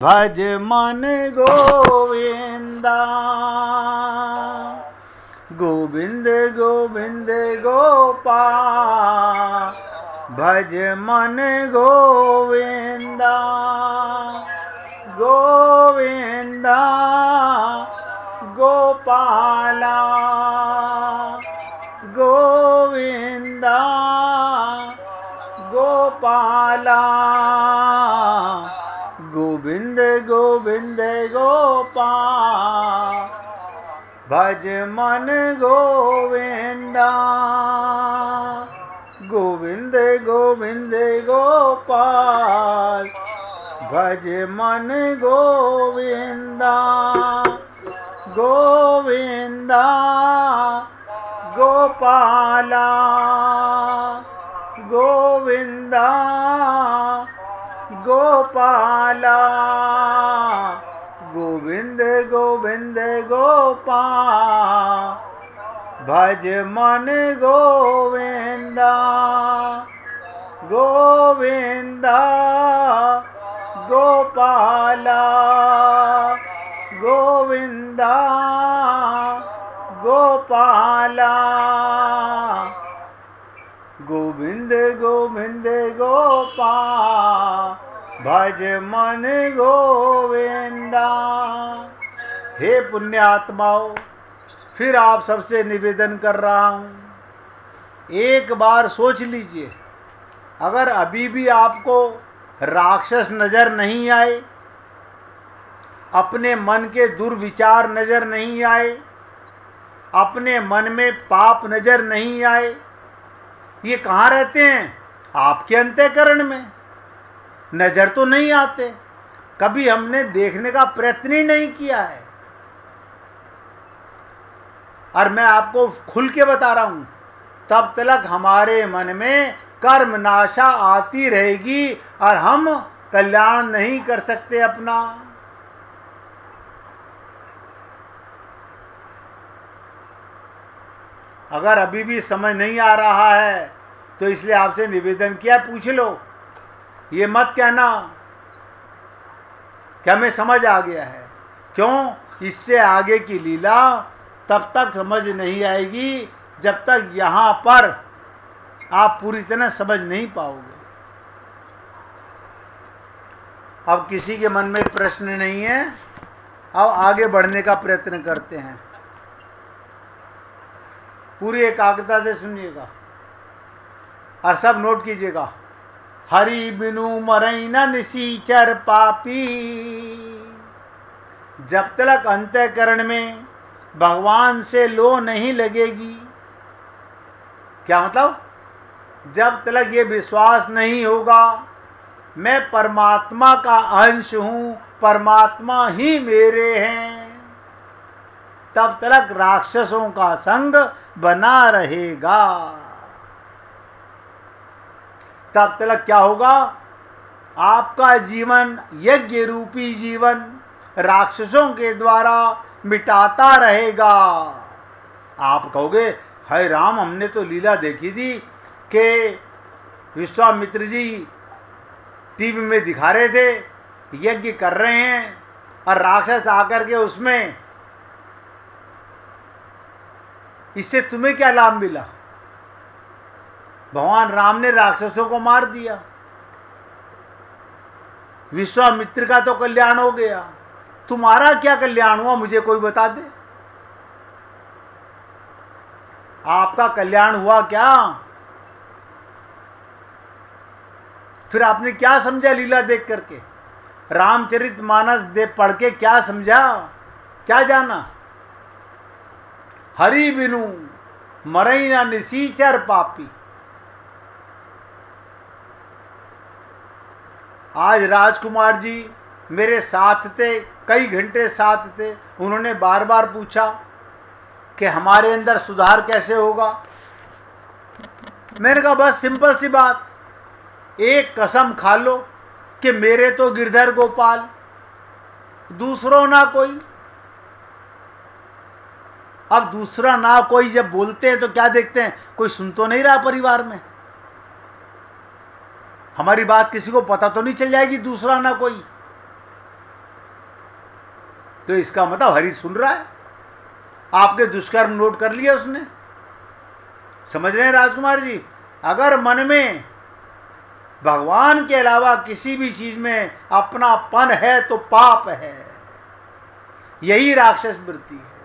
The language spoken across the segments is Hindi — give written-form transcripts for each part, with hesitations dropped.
भज मन गोविंदा गोविंद गोविंद गोपाल। भज मन गोविंदा गोविंदा गोपाला गोविंदा गोपाला। गोविंद गोविंद गोपाल। भज मन गोविंदा गोविंद गोविंद गोपाल। भज मन गोविंदा गोविंदा गोपाला गोविंदा गोपाला। गोविंद गोविंद गोपाल। भज मन गोविंदा गोविंदा गोपाला गोविंदा गोपाला। गोविंद गोविंद गोपाल। भज मन गोविंदा। हे पुण्यात्माओं, फिर आप सबसे निवेदन कर रहा हूँ, एक बार सोच लीजिए, अगर अभी भी आपको राक्षस नजर नहीं आए, अपने मन के दुर्विचार नजर नहीं आए, अपने मन में पाप नजर नहीं आए, ये कहाँ रहते हैं? आपके अंतःकरण में। नजर तो नहीं आते, कभी हमने देखने का प्रयत्न ही नहीं किया है। और मैं आपको खुल के बता रहा हूं, तब तक हमारे मन में कर्म नाशा आती रहेगी और हम कल्याण नहीं कर सकते अपना। अगर अभी भी समझ नहीं आ रहा है तो इसलिए आपसे निवेदन किया, पूछ लो, ये मत कहना क्या मैं समझ आ गया है। क्यों? इससे आगे की लीला तब तक समझ नहीं आएगी जब तक यहाँ पर आप पूरी तरह समझ नहीं पाओगे। अब किसी के मन में प्रश्न नहीं है, अब आगे बढ़ने का प्रयत्न करते हैं। पूरी एकाग्रता से सुनिएगा और सब नोट कीजिएगा। हरि बिनु मरई न निसीचर पापी। जब तक अंतःकरण में भगवान से लो नहीं लगेगी, क्या मतलब? जब तक ये विश्वास नहीं होगा मैं परमात्मा का अंश हूं, परमात्मा ही मेरे हैं, तब तक राक्षसों का संग बना रहेगा। तब तक क्या होगा? आपका जीवन, यज्ञ रूपी जीवन राक्षसों के द्वारा मिटाता रहेगा। आप कहोगे, हाय राम, हमने तो लीला देखी थी कि विश्वामित्र जी टीवी में दिखा रहे थे, यज्ञ कर रहे हैं और राक्षस आकर के उसमें, इससे तुम्हें क्या लाभ मिला? भगवान राम ने राक्षसों को मार दिया, विश्वामित्र का तो कल्याण हो गया, तुम्हारा क्या कल्याण हुआ? मुझे कोई बता दे, आपका कल्याण हुआ क्या? फिर आपने क्या समझा लीला देख करके? रामचरितमानस देख पढ़ के क्या समझा, क्या जाना? हरि बिनु मरई न निसीचर पापी। आज राजकुमार जी मेरे साथ थे, कई घंटे साथ थे, उन्होंने बार बार पूछा कि हमारे अंदर सुधार कैसे होगा। मैंने कहा बस सिंपल सी बात, एक कसम खा लो कि मेरे तो गिरधर गोपाल, दूसरों ना कोई। अब दूसरा ना कोई जब बोलते हैं तो क्या देखते हैं? कोई सुन तो नहीं रहा परिवार में? हमारी बात किसी को पता तो नहीं चल जाएगी दूसरा ना कोई? तो इसका मतलब हरि सुन रहा है, आपके दुष्कर्म नोट कर लिया उसने। समझ रहे हैं राजकुमार जी? अगर मन में भगवान के अलावा किसी भी चीज में अपनापन है तो पाप है, यही राक्षस वृत्ति है।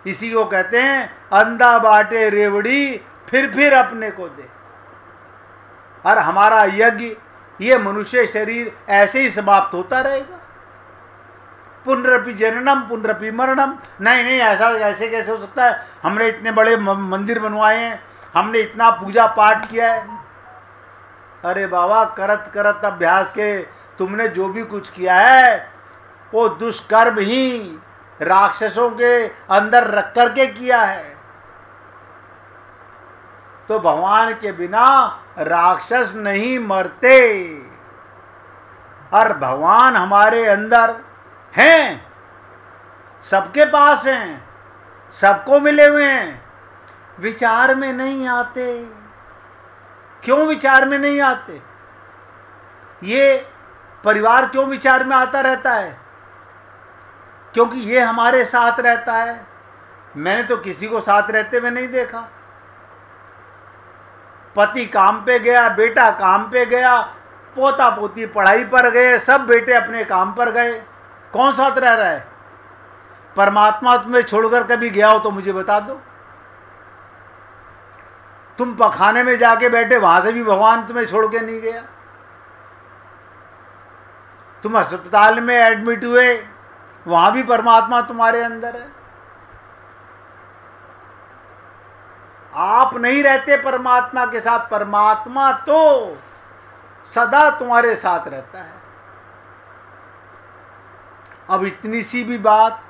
इसी को कहते हैं अंधा बाटे रेवड़ी फिर अपने को दे। और हमारा यज्ञ, ये मनुष्य शरीर ऐसे ही समाप्त होता रहेगा। पुनरपि जननम पुनरपि मरणम। नहीं, ऐसा ऐसे कैसे हो सकता है? हमने इतने बड़े मंदिर बनवाए हैं, हमने इतना पूजा पाठ किया है। अरे बाबा, करत करत अभ्यास के तुमने जो भी कुछ किया है वो दुष्कर्म ही राक्षसों के अंदर रख करके किया है। तो भगवान के बिना राक्षस नहीं मरते। और भगवान हमारे अंदर हैं, सबके पास हैं, सबको मिले हुए हैं, विचार में नहीं आते। क्यों विचार में नहीं आते? ये परिवार क्यों विचार में आता रहता है? क्योंकि ये हमारे साथ रहता है। मैंने तो किसी को साथ रहते हुए नहीं देखा। पति काम पे गया, बेटा काम पे गया, पोता पोती पढ़ाई पर गए, सब बेटे अपने काम पर गए, कौन साथ रह रहा है? परमात्मा तुम्हें छोड़कर कभी गया हो तो मुझे बता दो। तुम पखाने में जाके बैठे, वहां से भी भगवान तुम्हें छोड़ के नहीं गया। तुम अस्पताल में एडमिट हुए, वहां भी परमात्मा तुम्हारे अंदर है। आप नहीं रहते परमात्मा के साथ, परमात्मा तो सदा तुम्हारे साथ रहता है। अब इतनी सी भी बात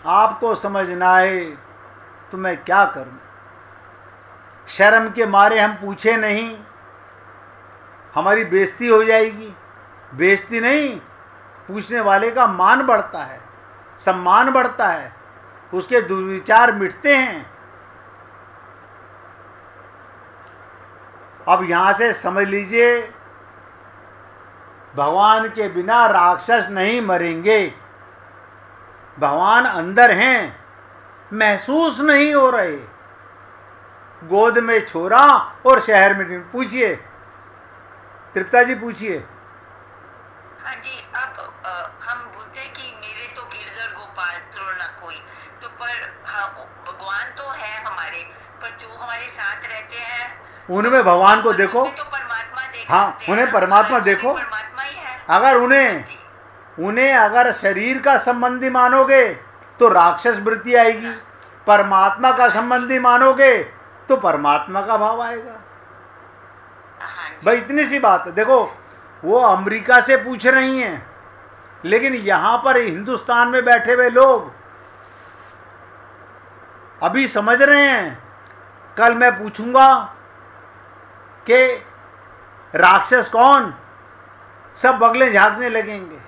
आपको समझ ना आए तो मैं क्या करूं? शर्म के मारे हम पूछे नहीं, हमारी बेइज्जती हो जाएगी। बेइज्जती नहीं, पूछने वाले का मान बढ़ता है, सम्मान बढ़ता है, उसके दुर्विचार मिटते हैं। अब यहां से समझ लीजिए, भगवान के बिना राक्षस नहीं मरेंगे। भगवान अंदर हैं, महसूस नहीं हो रहे। गोद में छोरा और शहर में। पूछिए तृप्ता जी, पूछिए। हाँ जी, अब हम बोलते हैं कि मेरे तो गिरधर गोपाल त्रोण न कोई, तो पर हाँ, भगवान तो है हमारे, पर जो हमारे साथ रहते हैं उनमें भगवान को देखो। तो परमात्मा देख, हाँ, उन्हें परमात्मा देखो। परमात्मा ही है। अगर उन्हें अगर शरीर का संबंधी मानोगे तो राक्षस वृत्ति आएगी, परमात्मा का संबंधी मानोगे तो परमात्मा का भाव आएगा। भाई इतनी सी बात है। देखो, वो अमेरिका से पूछ रही हैं, लेकिन यहां पर हिंदुस्तान में बैठे हुए लोग अभी समझ रहे हैं। कल मैं पूछूंगा कि राक्षस कौन, सब बगले झांकने लगेंगे,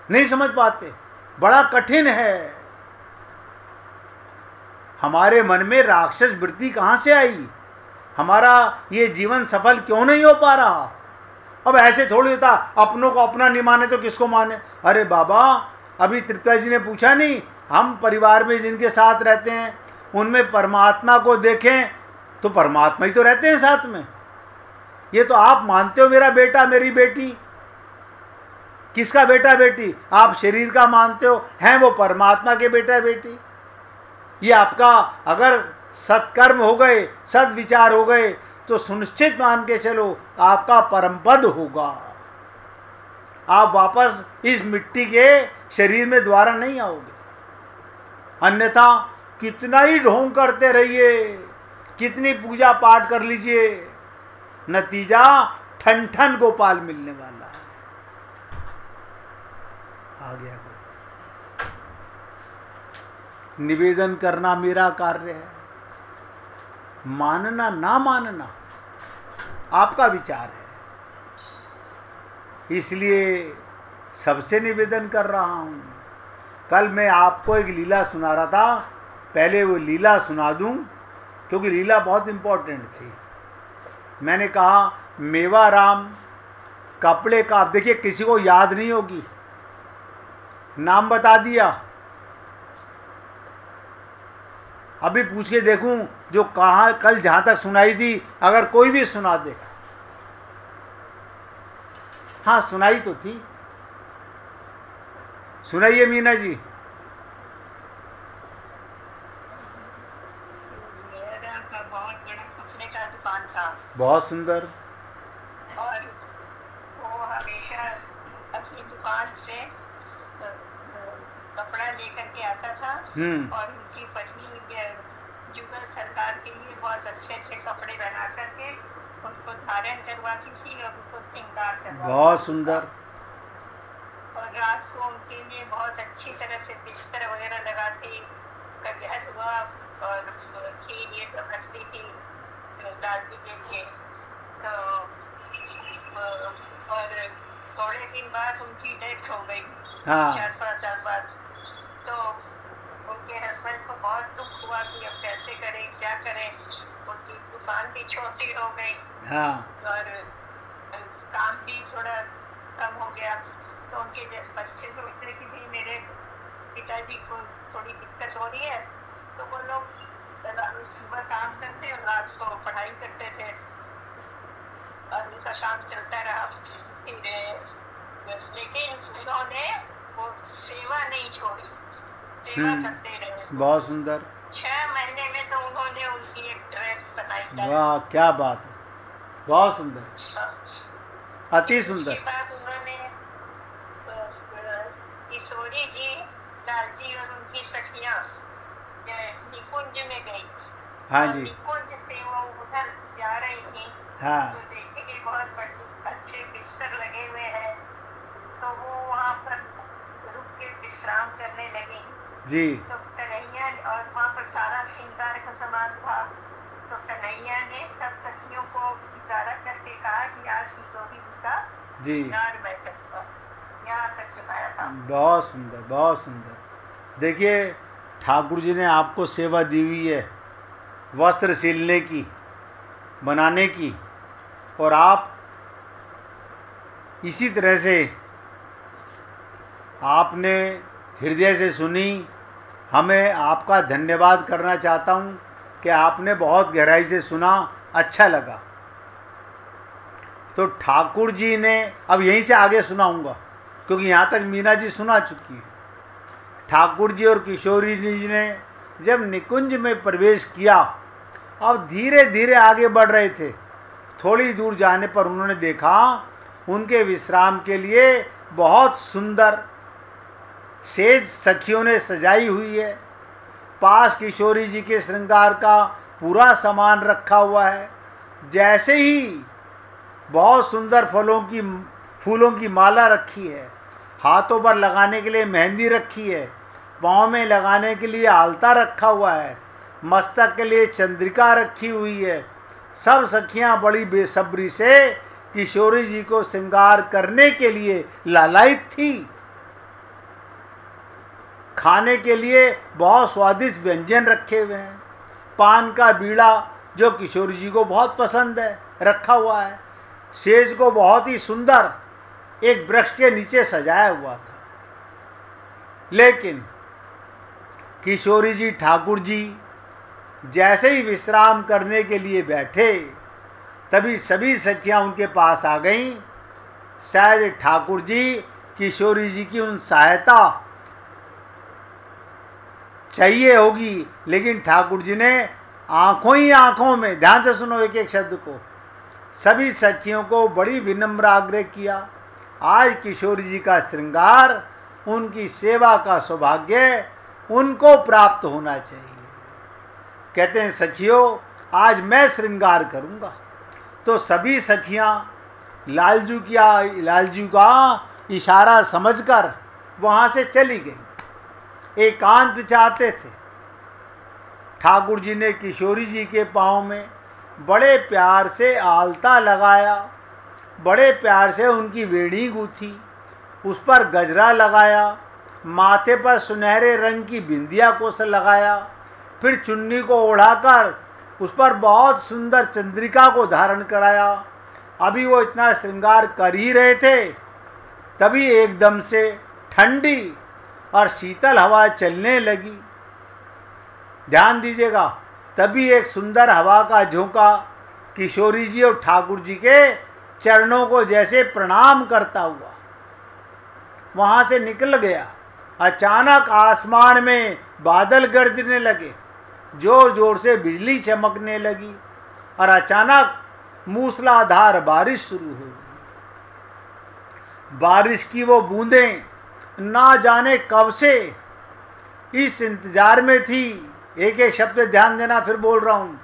नहीं समझ पाते। बड़ा कठिन है। हमारे मन में राक्षस वृत्ति कहां से आई? हमारा ये जीवन सफल क्यों नहीं हो पा रहा? अब ऐसे थोड़ी होता, अपनों को अपना नहीं माने तो किसको माने? अरे बाबा, अभी तृप्ता जी ने पूछा नहीं, हम परिवार में जिनके साथ रहते हैं उनमें परमात्मा को देखें तो परमात्मा ही तो रहते हैं साथ में। ये तो आप मानते हो मेरा बेटा मेरी बेटी। किसका बेटा बेटी? आप शरीर का मानते हो, हैं वो परमात्मा के बेटा बेटी। ये आपका अगर सत्कर्म हो गए, सद्विचार हो गए तो सुनिश्चित मान के चलो आपका परम पद होगा। आप वापस इस मिट्टी के शरीर में दोबारा नहीं आओगे। अन्यथा कितना ही ढोंग करते रहिए, कितनी पूजा पाठ कर लीजिए, नतीजा ठन ठन गोपाल मिलने वाला है। आ गया। निवेदन करना मेरा कार्य है, मानना ना मानना आपका विचार है। इसलिए सबसे निवेदन कर रहा हूं। कल मैं आपको एक लीला सुना रहा था, पहले वो लीला सुना दूं क्योंकि लीला बहुत इंपॉर्टेंट थी। मैंने कहा मेवा राम कपड़े का, देखिए किसी को याद नहीं होगी, नाम बता दिया। अभी पूछ के देखूं जो कहाँ कल जहाँ तक सुनाई थी, अगर कोई भी सुना दे। हाँ सुनाई तो थी, सुनाइए मीना जी। मेरा का बहुत बड़ा कपड़े का दुकान था बहुत सुंदर। और वो हमेशा अपनी दुकान से कपड़ा लेकर के आता था और उनकी पत्नी जुगल सरकार के लिए बहुत अच्छे अच्छे कपड़े बना करके उनको धारण करवाती थी और उनको श्रृंगार करवाती। बहुत सुंदर। और रात को उनके लिए बहुत अच्छी तरह से बिस्तर वगैरह लगाती, कभी हलवा और खीर ये सब रखती थी दादी के लिए। तो और थोड़े दिन बाद उनकी डेथ हो गई, 4-5 साल बाद। तो उनके हस्बैंड को बहुत दुख हुआ कि अब कैसे करें, क्या करें। उनकी दुकान भी छोटी हो गई और काम भी थोड़ा कम हो गया। तो उनके बच्चे सोच रहे कि भाई मेरे पिताजी को थोड़ी दिक्कत हो रही है, तो वो लोग सुबह काम करते और रात को पढ़ाई करते थे और उनका काम चलता रहा। लेकिन उन्होंने वो सेवा नहीं छोड़ी, सेवा करते रहे। बहुत सुंदर। 6 महीने में तो उन्होंने उनकी एक ड्रेस बनाई। वाह क्या बात है, बहुत सुंदर, अति सुंदर। उसके बाद उन्होंने किशोरी जी, लालजी और उनकी सखियां निकुंज में गई। हाँ जी। निकुंज से वो उधर जा रही थी। हाँ। तो देखे कि बहुत अच्छे बिस्तर लगे हुए हैं, तो वो वहाँ पर रुक के विश्राम करने लगी जी। तो कन्हैया, और वहाँ पर सारा श्रृंगार का सामान था। तो कन्हैया ने सब सखियों को इशारा करके कहा कि आज किशोरी जी का श्रृंगार मैं करूँगा। यहाँ तक सुनाया था। बहुत सुंदर, बहुत सुंदर। देखिए ठाकुर जी ने आपको सेवा दी हुई है वस्त्र सिलने की, बनाने की, और आप इसी तरह से आपने हृदय से सुनी। हमें आपका धन्यवाद करना चाहता हूँ कि आपने बहुत गहराई से सुना, अच्छा लगा। तो ठाकुर जी ने, अब यहीं से आगे सुनाऊंगा क्योंकि यहाँ तक मीना जी सुना चुकी है। ठाकुर जी और किशोरी जी ने जब निकुंज में प्रवेश किया, अब धीरे धीरे आगे बढ़ रहे थे। थोड़ी दूर जाने पर उन्होंने देखा उनके विश्राम के लिए बहुत सुंदर सेज सखियों ने सजाई हुई है। पास किशोरी जी के श्रृंगार का पूरा सामान रखा हुआ है। जैसे ही बहुत सुंदर फूलों की माला रखी है, हाथों पर लगाने के लिए मेहंदी रखी है, पाँव में लगाने के लिए आलता रखा हुआ है, मस्तक के लिए चंद्रिका रखी हुई है। सब सखियां बड़ी बेसब्री से किशोरी जी को श्रृंगार करने के लिए लालायित थी। खाने के लिए बहुत स्वादिष्ट व्यंजन रखे हुए हैं। पान का बीड़ा जो किशोरी जी को बहुत पसंद है रखा हुआ है। सेज को बहुत ही सुंदर एक वृक्ष के नीचे सजाया हुआ था। लेकिन किशोरी जी ठाकुर जी जैसे ही विश्राम करने के लिए बैठे, तभी सभी सखियां उनके पास आ गईं। शायद ठाकुर जी किशोरी जी की उन सहायता चाहिए होगी, लेकिन ठाकुर जी ने आंखों ही आंखों में, ध्यान से सुनो एक एक शब्द को, सभी सखियों को बड़ी विनम्र आग्रह किया। आज किशोरी जी का श्रृंगार, उनकी सेवा का सौभाग्य उनको प्राप्त होना चाहिए। कहते हैं सखियों आज मैं श्रृंगार करूंगा। तो सभी सखियां लालजू का इशारा समझकर वहां से चली गई। एकांत चाहते थे। ठाकुर जी ने किशोरी जी के पाँव में बड़े प्यार से आलता लगाया, बड़े प्यार से उनकी वेणी गूंथी, उस पर गजरा लगाया, माथे पर सुनहरे रंग की बिंदिया को से लगाया, फिर चुन्नी को ओढ़ाकर उस पर बहुत सुंदर चंद्रिका को धारण कराया। अभी वो इतना श्रृंगार कर ही रहे थे, तभी एकदम से ठंडी और शीतल हवा चलने लगी। ध्यान दीजिएगा, तभी एक सुंदर हवा का झोंका किशोरी जी और ठाकुर जी के चरणों को जैसे प्रणाम करता हुआ वहां से निकल गया। अचानक आसमान में बादल गरजने लगे, जोर जोर से बिजली चमकने लगी और अचानक मूसलाधार बारिश शुरू हो गई। बारिश की वो बूंदें ना जाने कब से इस इंतजार में थी, एक एक शब्द पे ध्यान देना, फिर बोल रहा हूं,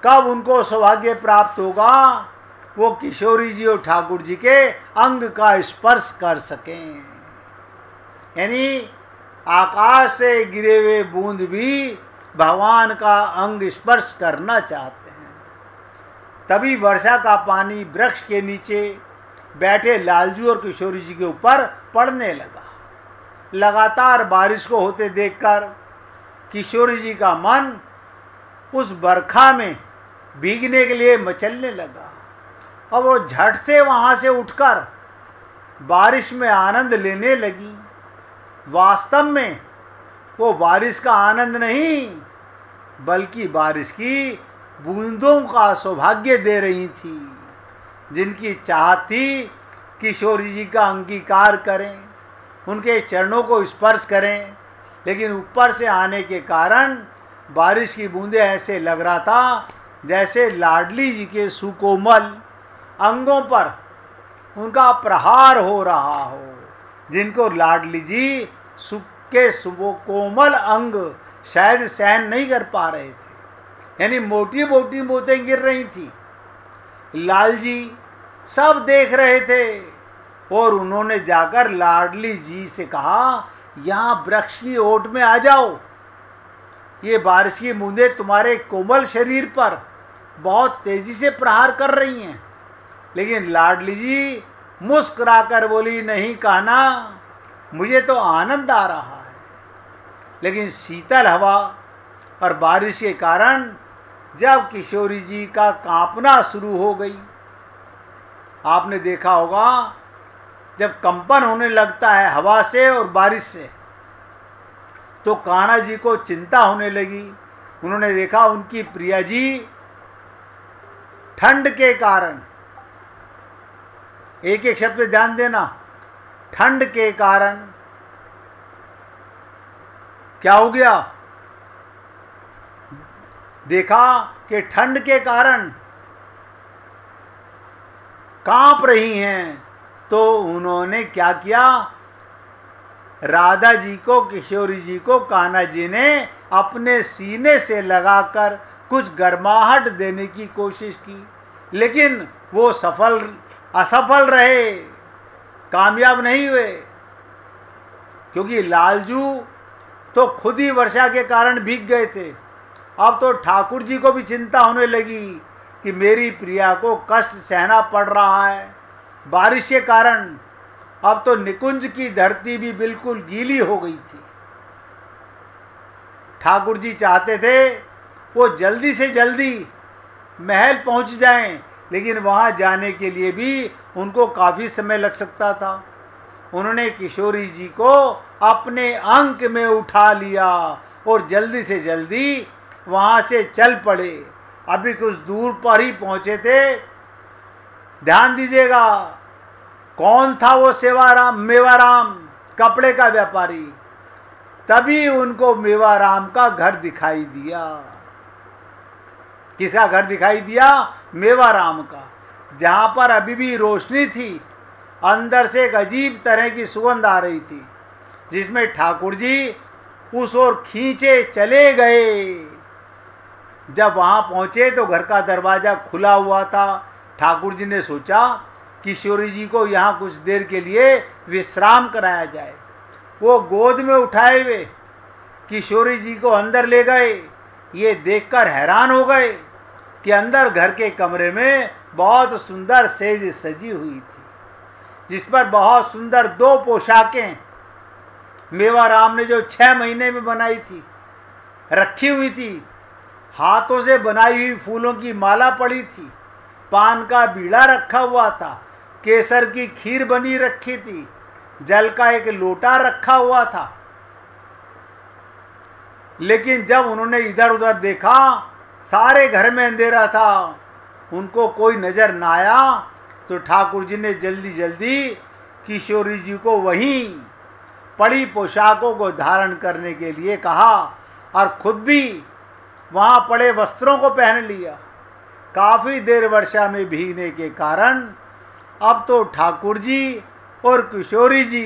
कब उनको सौभाग्य प्राप्त होगा वो किशोरी जी और ठाकुर जी के अंग का स्पर्श कर सकें। यानी आकाश से गिरे हुए बूंद भी भगवान का अंग स्पर्श करना चाहते हैं। तभी वर्षा का पानी वृक्ष के नीचे बैठे लालजू और किशोरी जी के ऊपर पड़ने लगा। लगातार बारिश को होते देखकर किशोरी जी का मन उस बरखा में भीगने के लिए मचलने लगा और वो झट से वहां से उठकर बारिश में आनंद लेने लगी। वास्तव में वो बारिश का आनंद नहीं बल्कि बारिश की बूंदों का सौभाग्य दे रही थी, जिनकी चाहत थी किशोरी जी का अंगीकार करें, उनके चरणों को स्पर्श करें। लेकिन ऊपर से आने के कारण बारिश की बूंदें ऐसे लग रहा था जैसे लाडली जी के सुकोमल अंगों पर उनका प्रहार हो रहा हो, जिनको लाडली जी के कोमल अंग शायद सहन नहीं कर पा रहे थे। यानी मोटी मोटी बूंदें गिर रही थी। लाल जी सब देख रहे थे और उन्होंने जाकर लाडली जी से कहा, यहाँ वृक्ष की ओट में आ जाओ, ये बारिश की बूंदें तुम्हारे कोमल शरीर पर बहुत तेजी से प्रहार कर रही हैं। लेकिन लाडली जी मुस्कुराकर बोली, नहीं कहना, मुझे तो आनंद आ रहा है। लेकिन शीतल हवा और बारिश के कारण जब किशोरी जी का कांपना शुरू हो गई, आपने देखा होगा जब कंपन होने लगता है हवा से और बारिश से, तो कान्हा जी को चिंता होने लगी। उन्होंने देखा उनकी प्रिया जी ठंड के कारण, एक एक शब्द पे ध्यान देना, ठंड के कारण क्या हो गया, देखा कि ठंड के कारण कांप रही हैं। तो उन्होंने क्या किया, राधा जी को, किशोरी जी को कान्हा जी ने अपने सीने से लगाकर कुछ गर्माहट देने की कोशिश की, लेकिन वो असफल रहे, कामयाब नहीं हुए। क्योंकि लालजू तो खुद ही वर्षा के कारण भीग गए थे। अब तो ठाकुर जी को भी चिंता होने लगी कि मेरी प्रिया को कष्ट सहना पड़ रहा है बारिश के कारण। अब तो निकुंज की धरती भी बिल्कुल गीली हो गई थी। ठाकुर जी चाहते थे वो जल्दी से जल्दी महल पहुंच जाएं, लेकिन वहां जाने के लिए भी उनको काफ़ी समय लग सकता था। उन्होंने किशोरी जी को अपने अंक में उठा लिया और जल्दी से जल्दी वहां से चल पड़े। अभी कुछ दूर पर ही पहुंचे थे। ध्यान दीजिएगा, कौन था वो मेवाराम, कपड़े का व्यापारी। तभी उनको मेवाराम का घर दिखाई दिया। किसका घर दिखाई दिया? मेवाराम का। जहां पर अभी भी रोशनी थी, अंदर से एक अजीब तरह की सुगंध आ रही थी, जिसमें ठाकुर जी उस ओर खींचे चले गए। जब वहां पहुंचे तो घर का दरवाजा खुला हुआ था। ठाकुर जी ने सोचा किशोरी जी को यहाँ कुछ देर के लिए विश्राम कराया जाए। वो गोद में उठाए हुए किशोरी जी को अंदर ले गए। ये देखकर हैरान हो गए कि अंदर घर के कमरे में बहुत सुंदर सेज सजी हुई थी, जिस पर बहुत सुंदर 2 पोशाकें मेवाराम ने जो 6 महीने में बनाई थी रखी हुई थी। हाथों से बनाई हुई फूलों की माला पड़ी थी, पान का बीड़ा रखा हुआ था, केसर की खीर बनी रखी थी, जल का एक लोटा रखा हुआ था, लेकिन जब उन्होंने इधर उधर देखा सारे घर में अंधेरा था, उनको कोई नजर ना आया, तो ठाकुर जी ने जल्दी जल्दी किशोरी जी को वहीं पड़ी पोशाकों को धारण करने के लिए कहा और खुद भी वहाँ पड़े वस्त्रों को पहन लिया। काफ़ी देर वर्षा में भीगने के कारण अब तो ठाकुर जी और किशोरी जी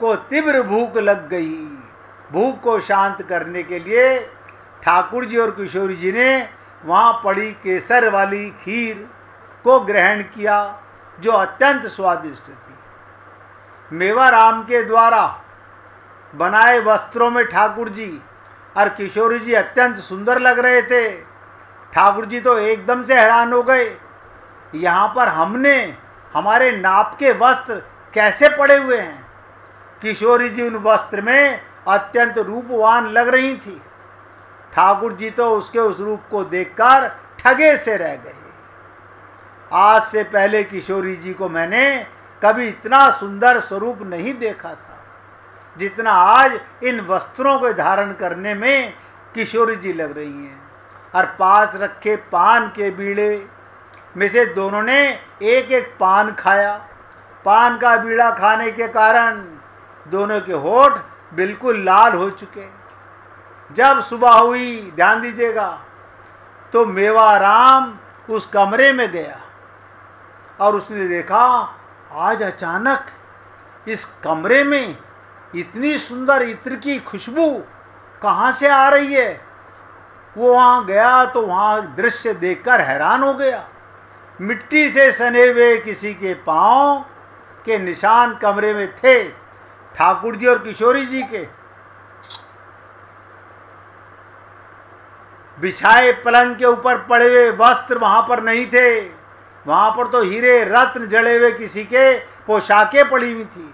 को तीव्र भूख लग गई। भूख को शांत करने के लिए ठाकुर जी और किशोरी जी ने वहाँ पड़ी केसर वाली खीर को ग्रहण किया, जो अत्यंत स्वादिष्ट थी। मेवाराम के द्वारा बनाए वस्त्रों में ठाकुर जी और किशोरी जी अत्यंत सुंदर लग रहे थे। ठाकुर जी तो एकदम से हैरान हो गए, यहाँ पर हमारे नाप के वस्त्र कैसे पड़े हुए हैं। किशोरी जी उन वस्त्र में अत्यंत रूपवान लग रही थी। ठाकुर जी तो उसके उस रूप को देखकर ठगे से रह गए। आज से पहले किशोरी जी को मैंने कभी इतना सुंदर स्वरूप नहीं देखा था जितना आज इन वस्त्रों को धारण करने में किशोरी जी लग रही हैं। और पास रखे पान के बीड़े में से दोनों ने एक एक पान खाया। पान का बीड़ा खाने के कारण दोनों के होठ बिल्कुल लाल हो चुके। जब सुबह हुई, ध्यान दीजिएगा, तो मेवाराम उस कमरे में गया और उसने देखा आज अचानक इस कमरे में इतनी सुंदर इत्र की खुशबू कहाँ से आ रही है। वो वहाँ गया तो वहाँ दृश्य देखकर हैरान हो गया। मिट्टी से सने हुए किसी के पाँव के निशान कमरे में थे। ठाकुर जी और किशोरी जी के बिछाए पलंग के ऊपर पड़े हुए वस्त्र वहाँ पर नहीं थे। वहाँ पर तो हीरे रत्न जड़े हुए किसी के पोशाकें पड़ी हुई थी,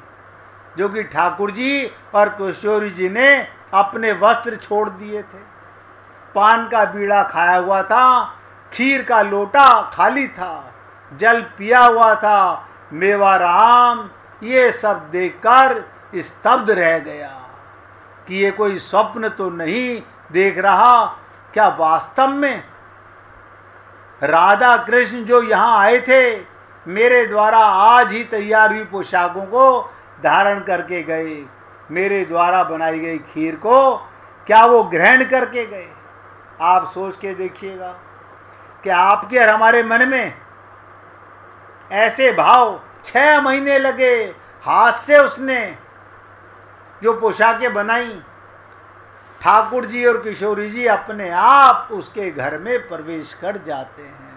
जो कि ठाकुर जी और किशोरी जी ने अपने वस्त्र छोड़ दिए थे। पान का बीड़ा खाया हुआ था, खीर का लोटा खाली था, जल पिया हुआ था। मेवाराम ये सब देखकर स्तब्ध रह गया कि ये कोई स्वप्न तो नहीं देख रहा, क्या वास्तव में राधा कृष्ण जो यहाँ आए थे मेरे द्वारा आज ही तैयार हुई पोशाकों को धारण करके गए, मेरे द्वारा बनाई गई खीर को क्या वो ग्रहण करके गए। आप सोच के देखिएगा कि आपके और हमारे मन में ऐसे भाव 6 महीने लगे। हाथ से उसने जो पोशाकें बनाई, ठाकुर जी और किशोरी जी अपने आप उसके घर में प्रवेश कर जाते हैं।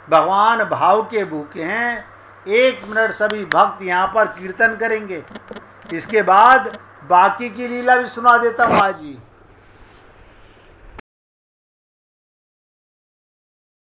भगवान भाव के भूखे हैं। 1 मिनट सभी भक्त यहाँ पर कीर्तन करेंगे, इसके बाद बाकी की लीला भी सुना देता हूँ आज ही।